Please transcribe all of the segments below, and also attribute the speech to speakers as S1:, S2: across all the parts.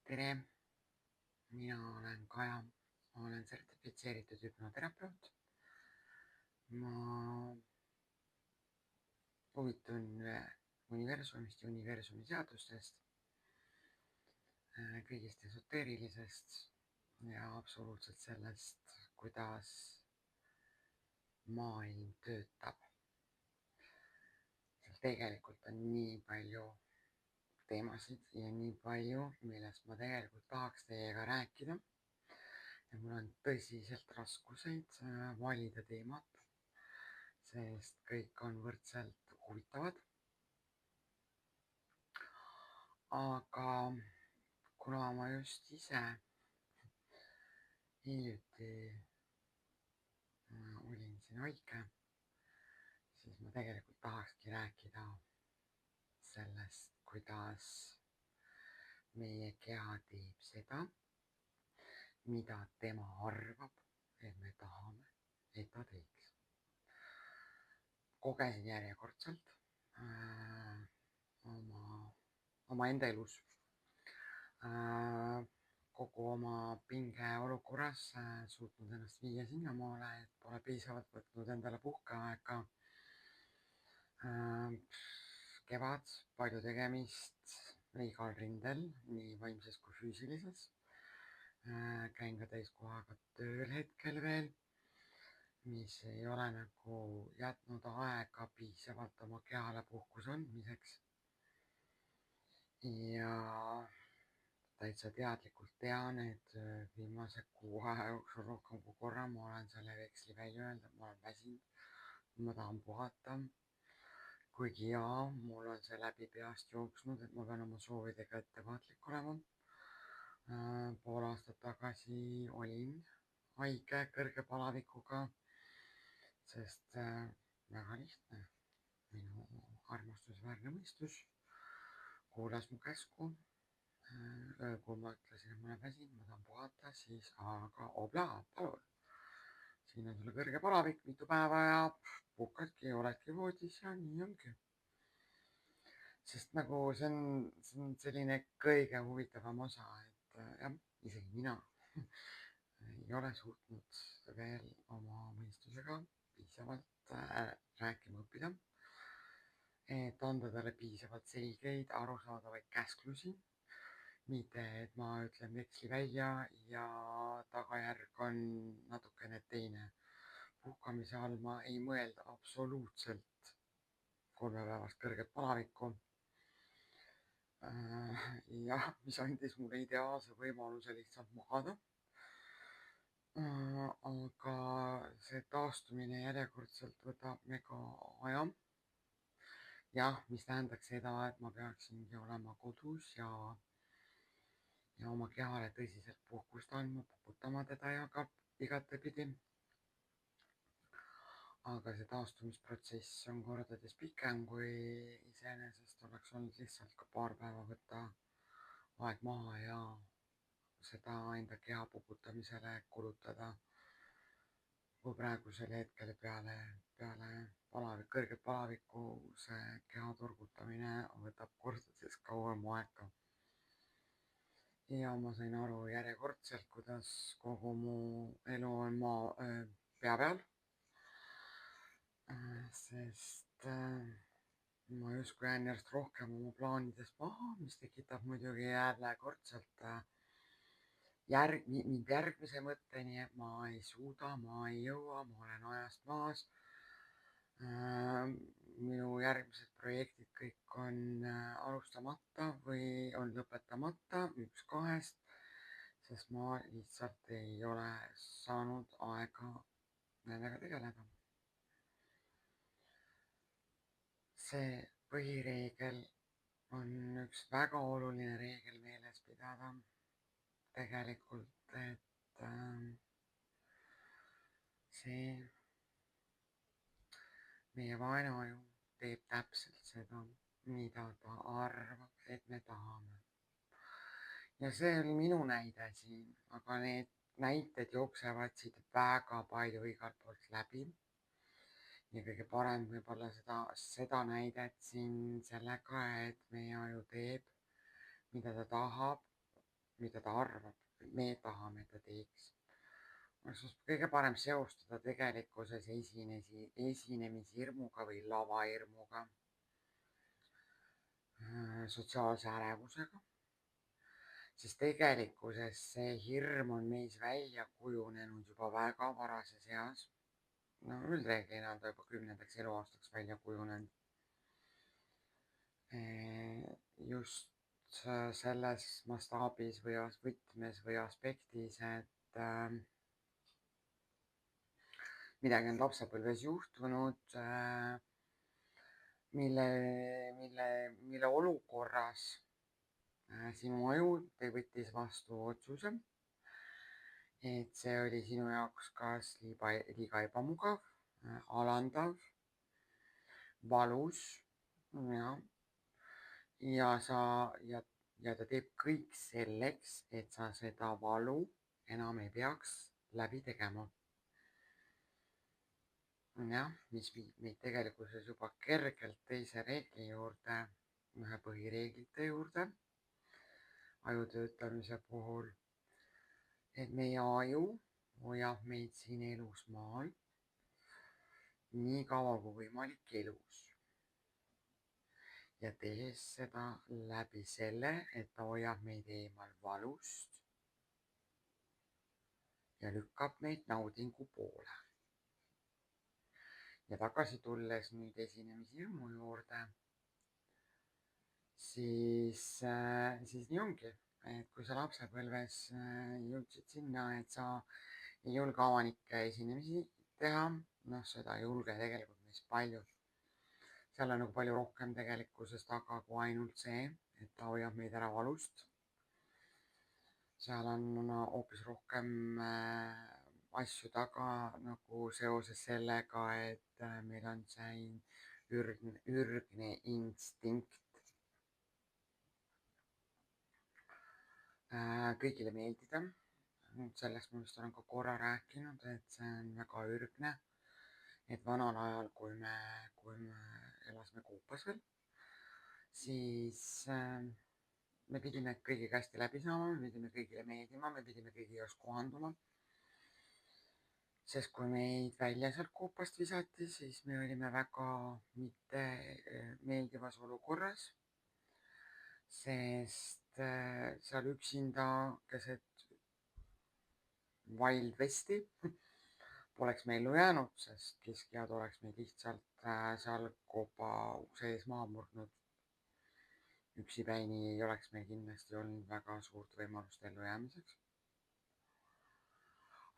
S1: tere, mina olen Kaja, ma olen sertifitseeritud hüpnoterapeut. Ma huvitun universumist ja universumi seadustest, kõigist esoteerilisest ja absoluutselt sellest, kuidas maailm töötab. seal tegelikult on nii palju teemasid ja nii palju, millest ma tegelikult tahaks teiega rääkida. ja mul on tõsiselt raskuseid valida teemat, sest kõik on võrdselt huvitavad. Aga kuna ma just ise hiljuti olin siin haige, siis ma tegelikult tahakski rääkida sellest, kuidas meie keha teeb seda, mida tema arvab, et me tahame, et ta teeks. Kogesin järjekordselt omaenda elus kogu oma pingeolukorras suutnud ennast viia sinnamaale, et pole piisavalt võtnud endale puhkeaega. Kevad, palju tegemist igal rindel, nii vaimses kui füüsilises. Käin ka täiskohaga tööl hetkel veel, mis ei ole nagu jätnud aega piisavalt oma kehale puhkuse andmiseks. Ja täitsa teadlikult tean, et viimase 6 aja jooksul rohkem kui korra ma olen selle veksli välja öelnud, et ma olen väsinud, ma tahan puhata. Kuigi jaa, mul on see läbi peast jooksnud, et ma pean oma soovidega ettevaatlik olema. Pool aastat tagasi olin haige kõrge palavikuga, sest väga lihtne, minu armastusväärne mõistus kuulas mu käsku. Kui ma ütlesin, et ma olen väsinud, ma tahan puhata, siis aga oblaa, palun. Siin on sulle kõrge palavik, mitu päeva ja puhkadki, oledki voodis ja nii ongi. Sest nagu see on selline kõige huvitavam osa, et jah, isegi mina ei ole suutnud veel oma mõistusega piisavalt rääkima õppida, et anda talle piisavalt selgeid arusaadavaid käsklusi. Mitte, et ma ütlen veksli välja ja tagajärg on natukene teine. Puhkamise all ma ei mõelda absoluutselt 3-päevast kõrget palavikku. Jah, mis andis mulle ideaalse võimaluse lihtsalt magada. Aga see taastumine järjekordselt võtab mega aja. Jah, mis tähendaks seda, et ma peaksingi olema kodus ja oma kehale tõsiselt puhkust andma, poputama teda ja ka igatepidi. Aga see taastumisprotsess on kordades pikem, kui iseenesest oleks olnud lihtsalt ka paar päeva võtta aeg maha ja seda enda keha poputamisele kulutada. Kui praegusel hetkel peale kõrget palavikku see keha turgutamine võtab kordades kauem aega. Ja ma sain aru järjekordselt, kuidas kogu mu elu on pea peal. Sest ma justkui jään järjest rohkem oma plaanidest maha, mis tekitab muidugi järjekordselt mind järgmise mõtteni, et ma ei suuda, ma ei jõua, ma olen ajast maas. Minu järgmised projektid kõik on alustamata või on lõpetamata, üks kahest, sest ma lihtsalt ei ole saanud aega nendega tegeleda. See põhireegel on üks väga oluline reegel meeles pidada. Tegelikult, et see meie vaenuaju teeb täpselt seda, mida ta arvab, et me tahame. Ja see oli minu näide siin, aga need näited jooksevad siit väga palju igalt poolt läbi. Ja kõige parem võib-olla seda näidet siin sellega, et meie aju teeb, mida ta tahab, mida ta arvab, me tahame, et ta teeks. oleks kõige parem seostada tegelikkuses esinemishirmuga või lavahirmuga, sotsiaalse ärevusega, sest tegelikkuses see hirm on meis välja kujunenud juba väga varases eas. No üldreeglina on ta juba 10. eluaastaks välja kujunenud. Just selles mastaabis või võtmes või aspektis, et midagi on lapsepõlves juhtunud, mille olukorras sinu aju võttis vastu otsuse, et see oli sinu jaoks kas liiga ebamugav, alandav, valus ja ta teeb kõik selleks, et sa seda valu enam ei peaks läbi tegema. jah, mis viib meid tegelikkuses juba kergelt teise reegli juurde, ühe põhireeglite juurde aju töötamise puhul, et meie aju hoiab meid siin elus maal nii kaua kui võimalik elus. Ja tehes seda läbi selle, et ta hoiab meid eemal valust ja lükkab meid naudingu poole. Ja tagasi tulles nüüd esinemishirmu juurde, siis nii ongi, et kui sa lapsepõlves jõudsid sinna, et sa ei julge avalikke esinemisi teha, noh, seda ei julge tegelikult meist paljud. seal on nagu palju rohkem tegelikkuses taga kui ainult see, et ta hoiab meid ära valust. seal on hoopis rohkem asju taga nagu seoses sellega, et meil on see ürgne instinkt kõigile meeldida. sellest ma vist olen ka korra rääkinud, et see on väga ürgne, et vanal ajal, kui me elasime Koopas veel, siis me pidime kõigiga hästi läbi saama, me pidime kõigile meeldima, me pidime kõigi jaoks kohanduma. sest kui meid välja sealt Koopast visati, siis me olime väga mitte meeldivas olukorras, sest seal üksinda keset Wild Westi poleks me ellu jäänud, sest keskjad oleks meid lihtsalt seal Koopa ukse ees maha murdnud. Üksipäini ei oleks meil kindlasti olnud väga suurt võimalust ellujäämiseks.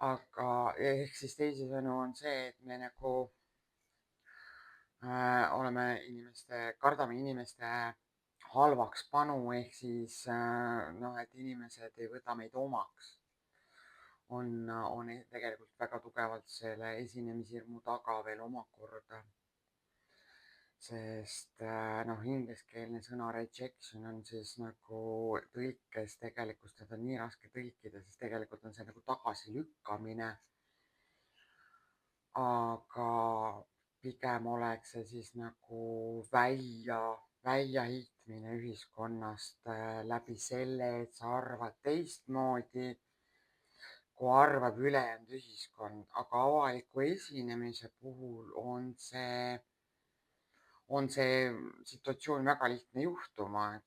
S1: Aga ehk siis teisisõnu on see, et me nagu kardame inimeste halvaks panu, ehk siis et inimesed ei võta meid omaks, on tegelikult väga tugevalt selle esinemishirmu taga veel omakorda. Sest ingliskeelne sõna rejection on siis nagu tõlkes tegelikult, seda on nii raske tõlkida, sest tegelikult on see nagu tagasilükkamine. Aga pigem oleks see siis nagu väljaheitmine ühiskonnast läbi selle, et sa arvad teistmoodi, kui arvab ülejäänud ühiskond. Aga avaliku esinemise puhul on see situatsioon väga lihtne juhtuma, et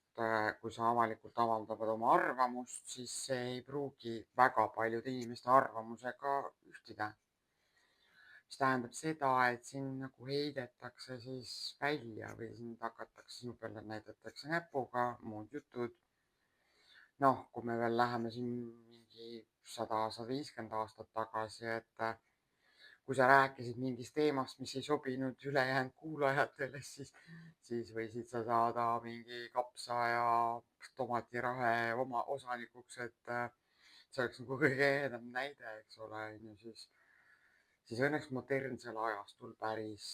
S1: kui sa avalikult avaldavad oma arvamust, siis see ei pruugi väga paljude inimeste arvamusega ühtida. mis tähendab seda, et sind nagu heidetakse siis välja või sind hakatakse, sinu peale näidatakse näpuga, muud jutud. Kui me veel läheme siin mingi 100-150 aastat tagasi, et kui sa rääkisid mingist teemast, mis ei sobinud ülejäänud kuulajatele, siis võisid sa saada mingi kapsa ja tomatirahe oma osanikuks, et see oleks nagu kõige ehedam näide, eks ole, siis õnneks modernsel ajastul päris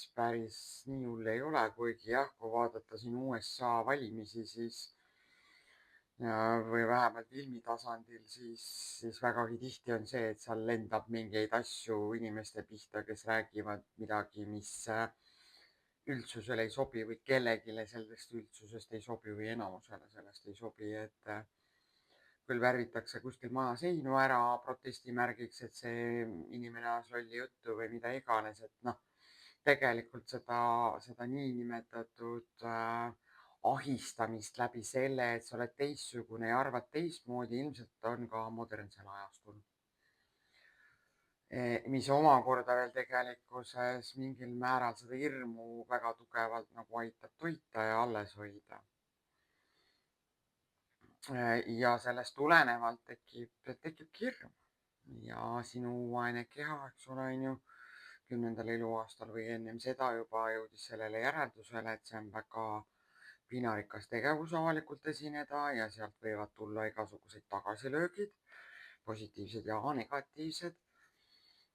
S1: nii hull ei ole, kuigi jah, kui vaadata siin USA valimisi, siis või vähemalt filmi tasandil, siis vägagi tihti on see, et seal lendab mingeid asju inimeste pihta, kes räägivad midagi, mis üldsusele ei sobi või kellelegi sellest üldsusest ei sobi või enamusele sellest ei sobi, et küll värvitakse kuskil maja seinu ära protestimärgiks, et see inimene ajas lolli juttu või mida iganes, et noh, tegelikult seda niinimetatud ahistamist läbi selle, et sa oled teistsugune ja arvad teistmoodi, ilmselt on ka modernsel ajastul. Mis omakorda veel tegelikkuses mingil määral seda hirmu väga tugevalt nagu aitab toita ja alles hoida. Ja sellest tulenevalt tekibki hirm ja sinu vaene keha, eks ole, on ju, 10. eluaastal või ennem seda juba jõudis sellele järeldusele, et see on väga piinarikas tegevus avalikult esineda ja sealt võivad tulla igasugused tagasilöögid, positiivsed ja negatiivsed.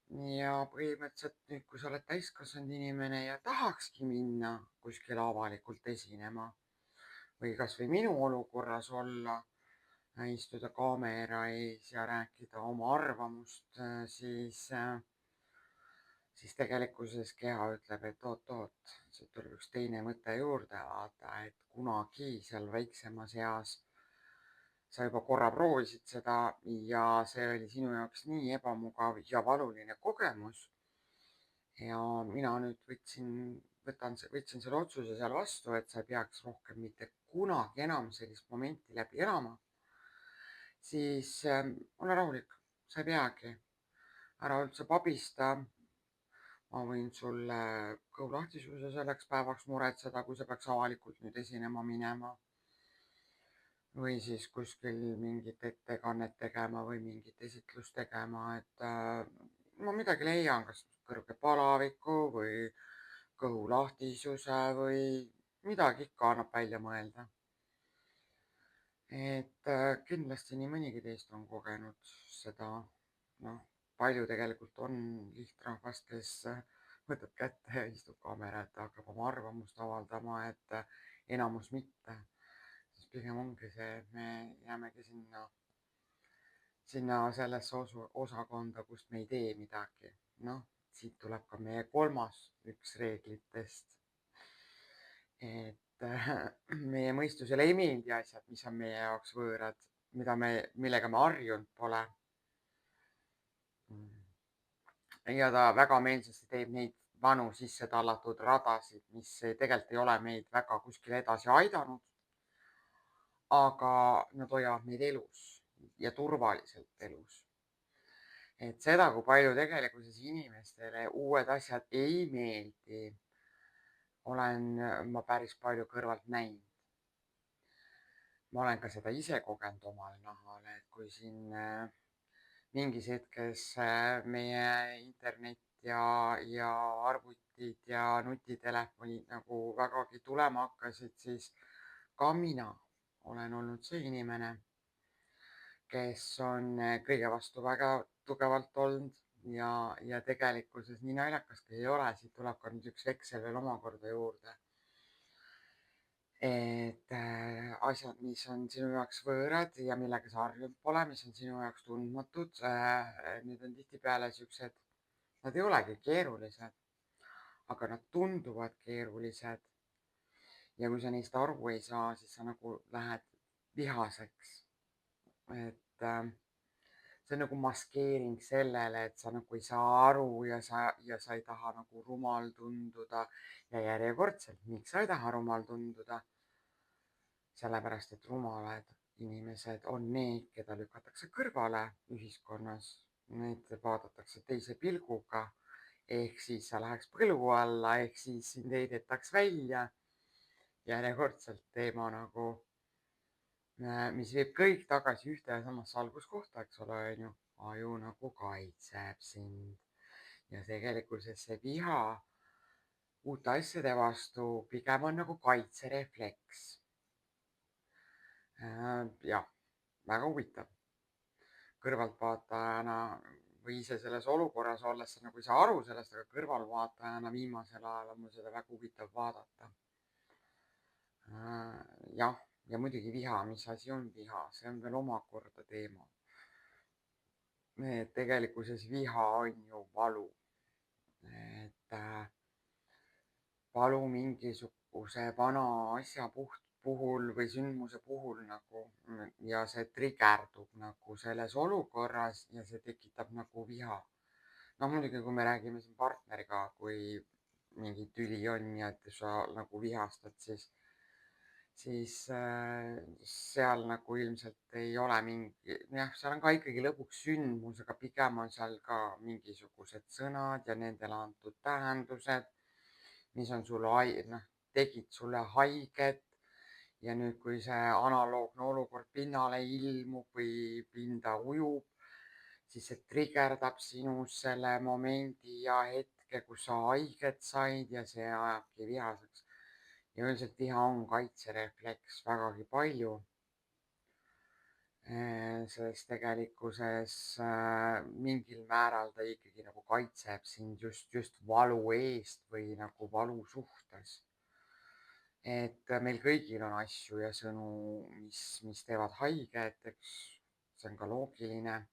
S1: Ja põhimõtteliselt nüüd, kui sa oled täiskasvanud inimene ja tahakski minna kuskile avalikult esinema või kasvõi minu olukorras olla, istuda kaamera ees ja rääkida oma arvamust, siis tegelikkuses keha ütleb, et oot-oot, siit tuleb üks teine mõte juurde, vaata, et kunagi seal väiksemas eas sa juba korra proovisid seda ja see oli sinu jaoks nii ebamugav ja valuline kogemus. Ja mina nüüd võtsin selle otsuse seal vastu, et sa ei peaks rohkem mitte kunagi enam sellist momenti läbi elama. Siis ole rahulik, sa ei peagi, ära üldse pabista. Ma võin sulle kõhulahtisuse selleks päevaks muretseda, kui sa peaks avalikult nüüd esinema minema. Või siis kuskil mingit ettekannet tegema või mingit esitlust tegema, et ma midagi leian, kas kõrge palaviku või kõhulahtisuse või midagi ikka annab välja mõelda. Et kindlasti nii mõnigi teist on kogenud seda, noh, palju tegelikult on lihtrahvast, kes võtab kätte ja istub kaamera ette, hakkab oma arvamust avaldama, et enamus mitte. Siis pigem ongi see, et me jäämegi sinna sellesse osakonda, kust me ei tee midagi. Noh, siit tuleb ka meie üks reeglitest, et meie mõistusele ei meeldi asjad, mis on meie jaoks võõrad, millega me harjunud pole. Ja ta väga meelsasti teeb neid vanu sisse tallatud radasid, mis tegelikult ei ole meid väga kuskile edasi aidanud. Aga nad hoiavad meid elus ja turvaliselt elus. Et seda, kui palju tegelikkuses inimestele uued asjad ei meeldi, olen ma päris palju kõrvalt näinud. Ma olen ka seda ise kogenud omal nahal, et kui siin mingis hetkes meie internet ja arvutid ja nutitelefonid nagu vägagi tulema hakkasid, siis ka mina olen olnud see inimene, kes on kõige vastu väga tugevalt olnud ja tegelikkuses nii naljakaski ei ole, siit tuleb ka nüüd üks veksel veel omakorda juurde. Et asjad, mis on sinu jaoks võõrad ja millega sa harjunud pole, mis on sinu jaoks tundmatud, need on tihtipeale siuksed, nad ei olegi keerulised, aga nad tunduvad keerulised. Ja kui sa neist aru ei saa, siis sa nagu lähed vihaseks. Et see on nagu maskeering sellele, et sa nagu ei saa aru ja sa ei taha nagu rumal tunduda. Ja järjekordselt, miks sa ei taha rumal tunduda? Sellepärast, et rumalad inimesed on need, keda lükatakse kõrvale ühiskonnas. Neid vaadatakse teise pilguga. Ehk siis sa läheks põlu alla, ehk siis sind heidetaks välja. Järjekordselt teema nagu, mis viib kõik tagasi ühte ja samasse alguskohta, eks ole, on ju. Aju nagu kaitseb sind ja tegelikkuses see viha uute asjade vastu pigem on nagu kaitserefleks. Jah, väga huvitav. Kõrvaltvaatajana või ise selles olukorras olles sa nagu ei saa aru sellest, aga kõrvalvaatajana viimasel ajal on mul seda väga huvitav vaadata. Jah, ja muidugi viha, mis asi on viha, see on veel omakorda teema. Tegelikkuses viha on ju valu. Et valu mingisuguse vana asja puhul või sündmuse puhul nagu ja see trigerdub nagu selles olukorras ja see tekitab nagu viha. No muidugi, kui me räägime siin partneriga, kui mingi tüli on ja et sa nagu vihastad, siis seal nagu ilmselt ei ole mingi, jah, seal on ka ikkagi lõpuks sündmus, aga pigem on seal ka mingisugused sõnad ja nendele antud tähendused, mis on sulle, noh, tegid sulle haiget. Ja nüüd, kui see analoogne olukord pinnale ilmub või pinda ujub, siis see trigerdab sinus selle momendi ja hetke, kus sa haiget said ja see ajabki vihaseks. Ja üldiselt viha on kaitserefleks vägagi palju. Sest tegelikkuses mingil määral ta ikkagi nagu kaitseb sind just valu eest või nagu valu suhtes. Et meil kõigil on asju ja sõnu, mis teevad haiget, eks see on ka loogiline,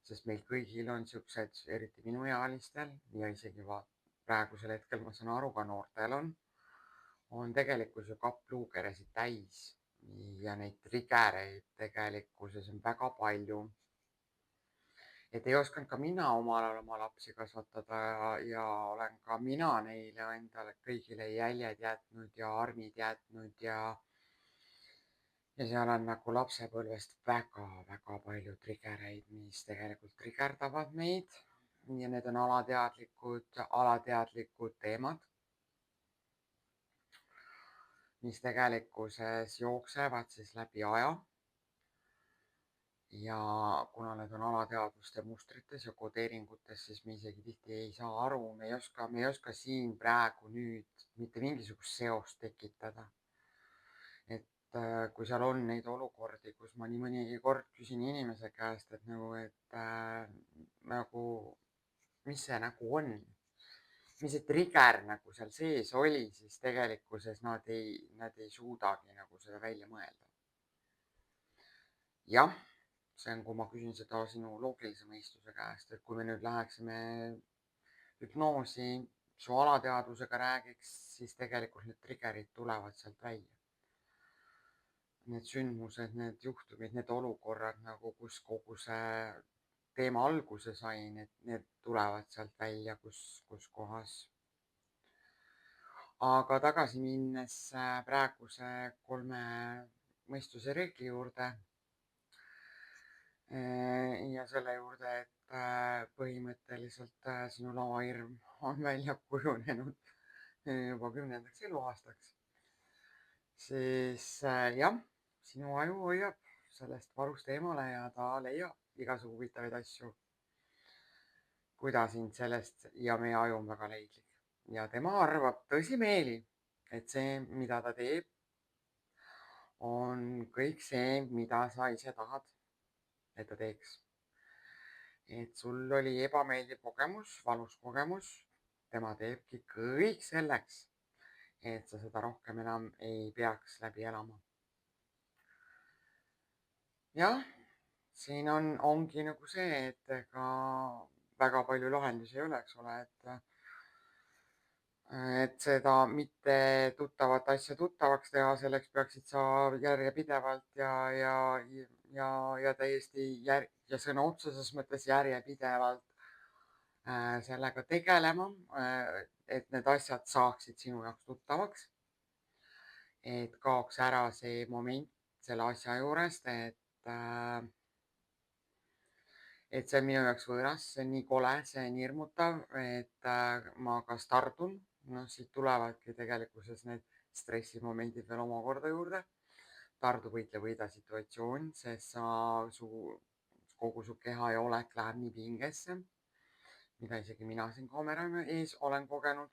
S1: sest meil kõigil on siuksed, eriti minuealistel ja isegi praegusel hetkel ma saan aru, ka noortel on tegelikult ju kapp luukeresid täis ja neid triggereid tegelikkuses on väga palju. Et ei osanud ka mina omal ajal oma lapsi kasvatada ja olen ka mina neile endale kõigile jäljed jätnud ja armid jätnud ja seal on nagu lapsepõlvest väga-väga palju triggereid, mis tegelikult trigerdavad meid ja need on alateadlikud teemad, mis tegelikkuses jooksevad siis läbi aja. Ja kuna need on alateadvuste mustrites ja kodeeringutes, siis me isegi tihti ei saa aru, me ei oska siin praegu nüüd mitte mingisugust seost tekitada. Et kui seal on neid olukordi, kus ma nii mõnigi kord küsin inimese käest, et nagu, mis see nagu on, mis see trigger nagu seal sees oli, siis tegelikkuses nad ei suudagi nagu seda välja mõelda. Jah, see on, kui ma küsin seda sinu loogilise mõistuse käest, et kui me nüüd läheksime hüpnoosi, su alateadvusega räägiks, siis tegelikult need triggerid tulevad sealt välja. Need sündmused, need juhtumid, need olukorrad nagu, kus kogu see teema alguse sai, need tulevad sealt välja, kus kohas. Aga tagasi minnes praeguse 3 mõistuse reegli juurde ja selle juurde, et põhimõtteliselt sinu lavahirm on välja kujunenud juba 10. eluaastaks, siis jah, sinu aju hoiab sellest varust eemale ja ta leiab igasugu huvitavaid asju, kuidas sind sellest, ja meie aju on väga leidlik ja tema arvab tõsimeeli, et see, mida ta teeb, on kõik see, mida sa ise tahad, et ta teeks. Et sul oli ebameeldiv kogemus, valus kogemus, tema teebki kõik selleks, et sa seda rohkem enam ei peaks läbi elama. Jah, siin ongi nagu see, et ega väga palju lahendusi ei ole, eks ole, et seda mitte tuttavat asja tuttavaks teha, selleks peaksid sa järjepidevalt ja täiesti ja sõna otseses mõttes järjepidevalt sellega tegelema, et need asjad saaksid sinu jaoks tuttavaks. Et kaoks ära see moment selle asja juurest, et see on minu jaoks võõras, see on nii kole, see on hirmutav, et ma kas tardun, noh, siit tulevadki tegelikkuses need stressimomendid veel omakorda juurde. Tardu, võitle, võida situatsioon, sest kogu su keha ja olek läheb nii pingesse, mida isegi mina siin kaamera ees olen kogenud,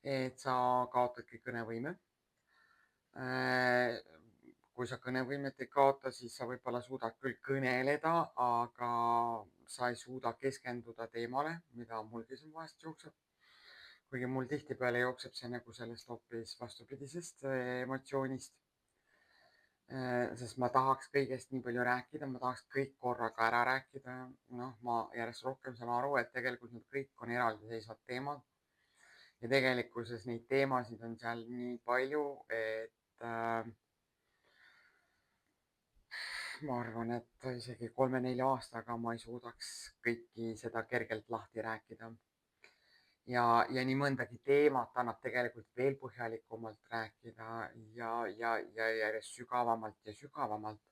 S1: et sa kaotadki kõnevõime. Kui sa kõnevõimet ei kaota, siis sa võib-olla suudad küll kõneleda, aga sa ei suuda keskenduda teemale, mida mulgi siin vahest jookseb. Kuigi mul tihtipeale jookseb see nagu sellest hoopis vastupidisest emotsioonist. Sest ma tahaks kõigest nii palju rääkida, ma tahaks kõik korraga ära rääkida. Noh, ma järjest rohkem saan aru, et tegelikult need kõik on eraldiseisvad teemad. ja tegelikkuses neid teemasid on seal nii palju, et ma arvan, et isegi 3-4 aastaga ma ei suudaks kõiki seda kergelt lahti rääkida. Ja nii mõndagi teemat annab tegelikult veel põhjalikumalt rääkida ja järjest sügavamalt ja sügavamalt.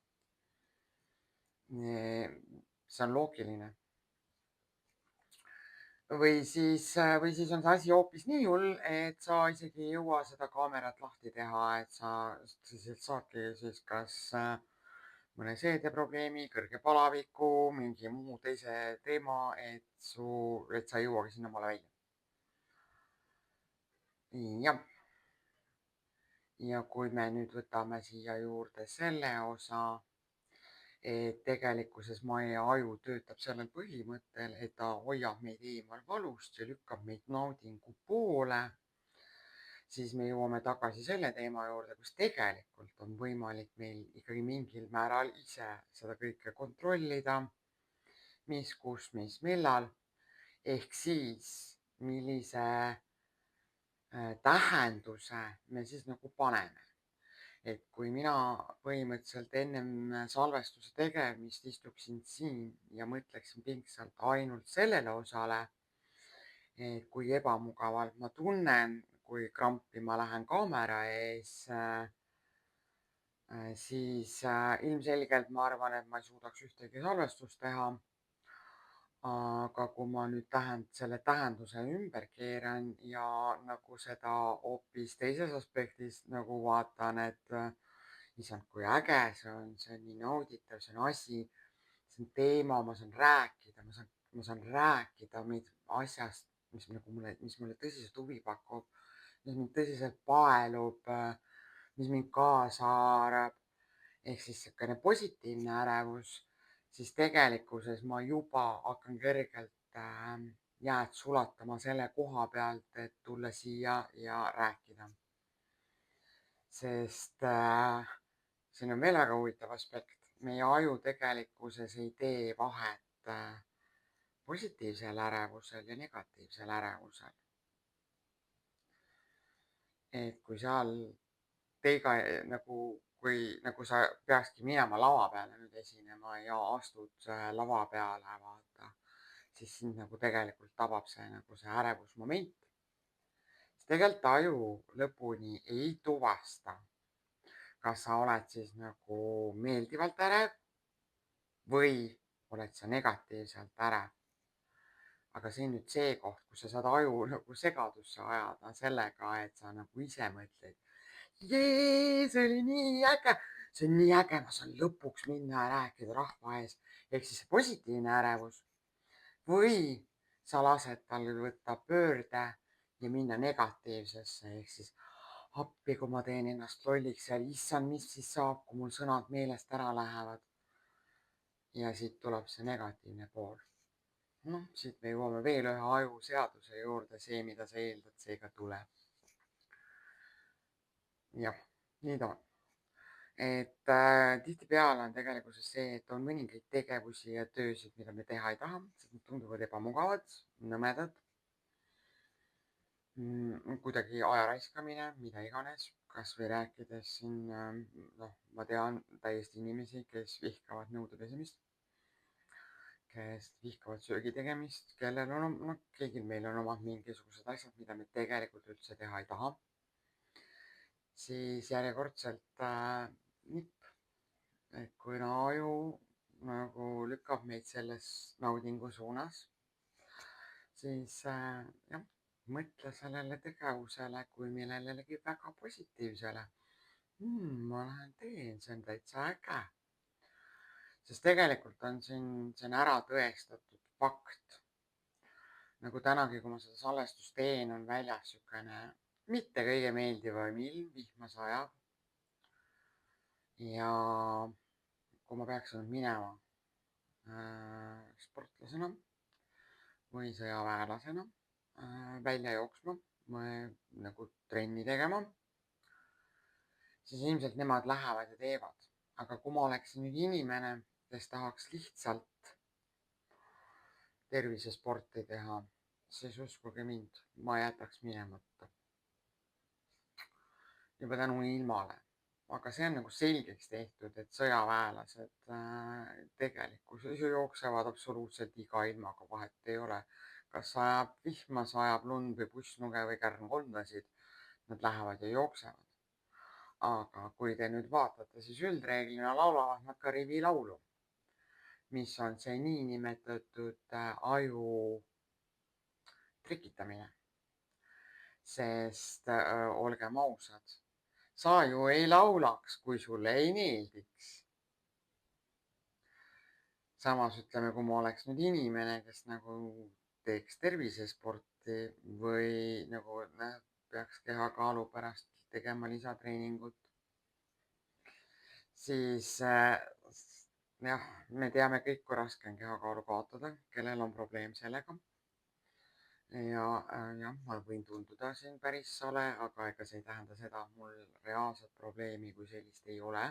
S1: See on loogiline. Või siis on see asi hoopis nii hull, et sa isegi ei jõua seda kaamerat lahti teha, et sa siis saadki siis kas mõne seedeprobleemi, kõrge palaviku, mingi muu teise teema, et sa ei jõuagi sinnamaale välja. Jah. Ja kui me nüüd võtame siia juurde selle osa, et tegelikkuses meie aju töötab sellel põhimõttel, et ta hoiab meid eemal valust ja lükkab meid naudingu poole, siis me jõuame tagasi selle teema juurde, kus tegelikult on võimalik meil ikkagi mingil määral ise seda kõike kontrollida, mis, kus, mis, millal, ehk siis millise tähenduse me siis nagu paneme. Et kui mina põhimõtteliselt ennem salvestuse tegemist istuksin siin ja mõtleksin pingsalt ainult sellele osale, et kui ebamugavalt ma tunnen, kui krampi ma lähen kaamera ees, siis ilmselgelt ma arvan, et ma ei suudaks ühtegi salvestust teha. Aga kui ma nüüd selle tähenduse ümber keeran ja nagu seda hoopis teises aspektis nagu vaatan, et issand, kui äge see on nii nauditav, see on asi, see on teema, ma saan rääkida asjast, mis mulle tõsiselt huvi pakub, mis mind tõsiselt paelub, mis mind kaasa haarab, ehk siis niisugune positiivne ärevus, siis tegelikkuses ma juba hakkan kergelt jääd sulatama selle koha pealt, et tulla siia ja rääkida. Sest siin on veel väga huvitav aspekt. Meie aju tegelikkuses ei tee vahet positiivsel ärevusel ja negatiivsel ärevusel. Et kui seal kui sa peakski minema lava peale nüüd esinema ja astud lava peale, vaata, siis sind nagu tegelikult tabab see ärevusmoment. Siis tegelikult aju lõpuni ei tuvasta, kas sa oled siis nagu meeldivalt ärev või oled sa negatiivselt ärev. Aga see on nüüd see koht, kus sa saad aju nagu segadusse ajada sellega, et sa nagu ise mõtled, jee, see oli nii äge, see on nii äge, ma saan lõpuks minna ja rääkida rahva ees, ehk siis see positiivne ärevus. Või sa lased tal võtta pöörde ja minna negatiivsesse, ehk siis appi, kui ma teen ennast lolliks seal, issand, mis siis saab, kui mul sõnad meelest ära lähevad. Ja siit tuleb see negatiivne pool. Noh, siit me jõuame veel ühe ajuseaduse juurde, see, mida sa eeldad, seega tuleb. Jah, nii ta on. Et tihtipeale on tegelikkuses see, et on mõningaid tegevusi ja töösid, mida me teha ei taha, sest nad tunduvad ebamugavad, nõmedad, kuidagi aja raiskamine, mida iganes, kas või rääkides siin, ma tean täiesti inimesi, kes vihkavad nõude pesemist, kes vihkavad söögi tegemist, kellel on, kõigil meil on omad mingisugused asjad, mida me tegelikult üldse teha ei taha. Siis järjekordselt nipp, et kui aju nagu lükkab meid selles naudingu suunas, siis jah, mõtle sellele tegevusele kui millelegi väga positiivsele. Ma lähen teen, see on täitsa äge. Sest tegelikult on siin, see on ära tõestatud fakt. Nagu tänagi, kui ma seda salvestust teen, on väljas niisugune mitte kõige meeldivam ilm, vihma sajab. Ja kui ma peaks nüüd minema sportlasena või sõjaväelasena välja jooksma, nagu trenni tegema, siis ilmselt nemad lähevad ja teevad. Aga kui ma oleksin nüüd inimene, kes tahaks lihtsalt tervisesporti teha, siis uskuge mind, ma jätaks minemata. Juba tänu ilmale. Aga see on nagu selgeks tehtud, et sõjaväelased tegelikkuses ju jooksevad absoluutselt iga ilmaga, vahet ei ole. Kas sajab vihma, sajab lund või pussnuge või kärnkoldasid, nad lähevad ja jooksevad. Aga kui te nüüd vaatate, siis üldreeglina laulavad nad ka rivilaulu, mis on see niinimetatud aju trikitamine. Sest olgem ausad, sa ju ei laulaks, kui sulle ei meeldiks. Samas ütleme, kui ma oleks nüüd inimene, kes nagu teeks tervisesporti või nagu peaks kehakaalu pärast tegema lisatreeningut, siis jah, me teame kõik, kui raske on kehakaalu kaotada, kellel on probleem sellega. Ja jah, ma võin tunduda siin päris sale, aga ega see ei tähenda seda, et mul reaalset probleemi kui sellist ei ole.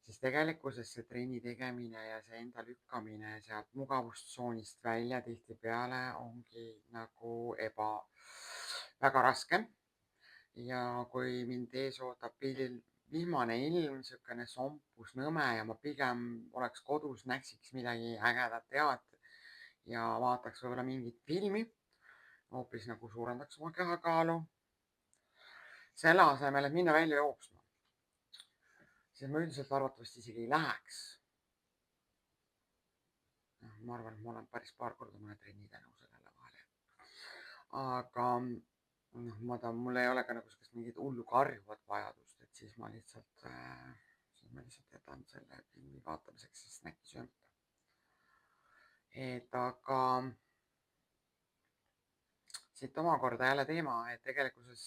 S1: Siis tegelikkuses see trenni tegemine ja see enda lükkamine sealt mugavustsoonist välja tihtipeale ongi nagu väga raske. Ja kui mind ees ootab vihmane ilm, niisugune sompus nõme ja ma pigem oleks kodus, näksiks midagi ägedat head ja vaataks võib-olla mingit filmi, hoopis nagu suurendaks oma kehakaalu. Selle asemel, et minna välja jooksma, siis ma üldiselt arvatavasti isegi ei läheks. Ma arvan, et ma olen päris paar korda mõne trenni tänu sellele vahele. Aga mul ei ole ka nagu sellist mingit hullu karjuvat vajadust, et siis ma lihtsalt jätan selle filmi vaatamiseks ja snäki söömata. Aga siit omakorda jälle teema, et tegelikkuses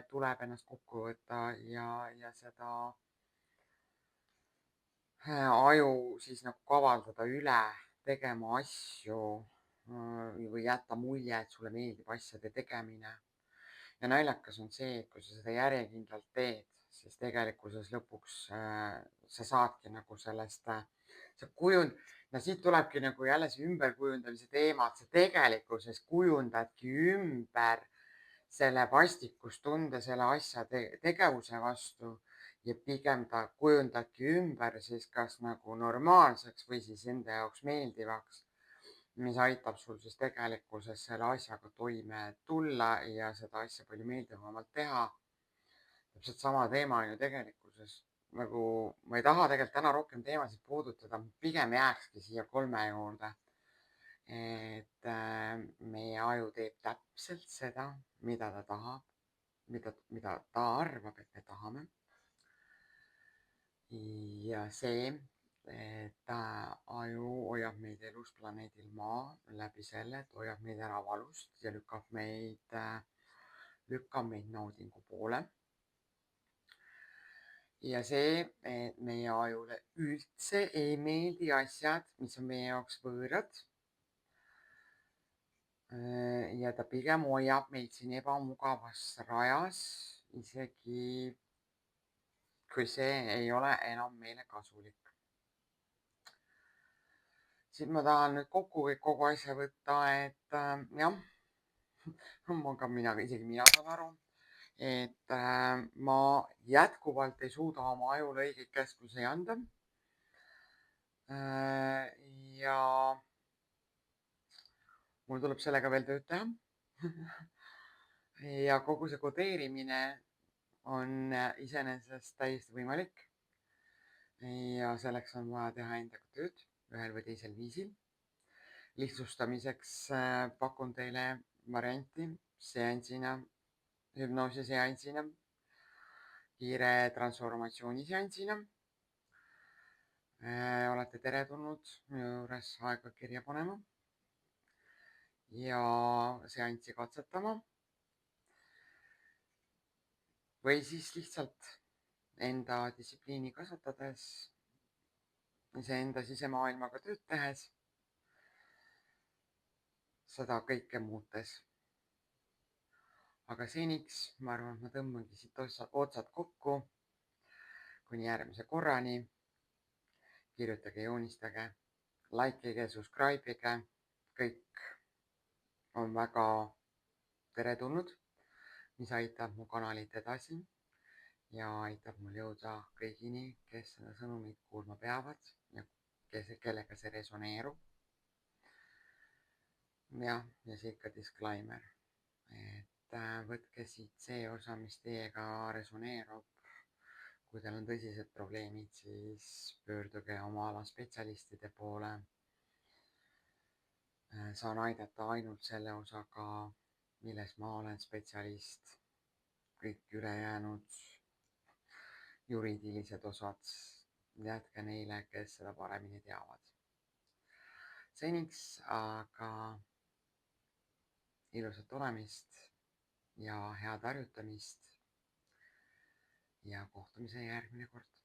S1: tuleb ennast kokku võtta ja seda aju siis nagu kavaldada üle tegema asju või jätta mulje, et sulle meeldib asjade tegemine. Ja naljakas on see, et kui sa seda järjekindlalt teed, siis tegelikkuses lõpuks sa saadki nagu sellest, no siit tulebki nagu jälle see ümberkujundamise teema, et sa tegelikkuses kujundadki ümber selle vastikustunde selle asja tegevuse vastu ja pigem ta kujundadki ümber siis kas nagu normaalseks või siis enda jaoks meeldivaks, mis aitab sul siis tegelikkuses selle asjaga toime tulla ja seda asja palju meeldivamalt teha. Täpselt sama teema on ju tegelikkuses. Nagu ma ei taha tegelikult täna rohkem teemasid puudutada, pigem jääkski siia 3 juurde. Et meie aju teeb täpselt seda, mida ta tahab, mida ta arvab, et me tahame. Ja see, et aju hoiab meid elus planeedil Maa läbi selle, et hoiab meid ära valust ja lükkab meid naudingu poole. Ja see, et meie ajule üldse ei meeldi asjad, mis on meie jaoks võõrad. Ja ta pigem hoiab meid siin ebamugavas rajas, isegi kui see ei ole enam meile kasulik. Siit ma tahan nüüd kokku kogu asja võtta, et jah, isegi mina saan aru, et ma jätkuvalt ei suuda oma ajule õigeid käsklusi anda. Ja mul tuleb sellega veel tööd teha. Ja kogu see kodeerimine on iseenesest täiesti võimalik. Ja selleks on vaja teha endaga tööd ühel või teisel viisil. Lihtsustamiseks pakun teile varianti seansina, hüpnoosi seansina, kiire transformatsiooni seansina. Olete teretulnud minu juures aega kirja panema ja seanssi katsetama. Või siis lihtsalt enda distsipliini kasvatades, iseenda sisemaailmaga tööd tehes, seda kõike muutes. Aga seniks ma arvan, et ma tõmbangi siit otsad kokku kuni järgmise korrani. Kirjutage, joonistage, likeige, subscribe'ige, kõik on väga teretulnud, mis aitab mu kanalit edasi ja aitab mul jõuda kõigini, kes seda sõnumit kuulma peavad ja kellega see resoneerub. jah, ja siit ka disclaimer, et võtke siit see osa, mis teiega resoneerub. kui teil on tõsised probleemid, siis pöörduge oma ala spetsialistide poole. saan aidata ainult selle osaga, milles ma olen spetsialist. kõik ülejäänud juriidilised osad jätke neile, kes seda paremini teavad. seniks aga ilusat olemist ja head harjutamist ja kohtumise järgmine kord.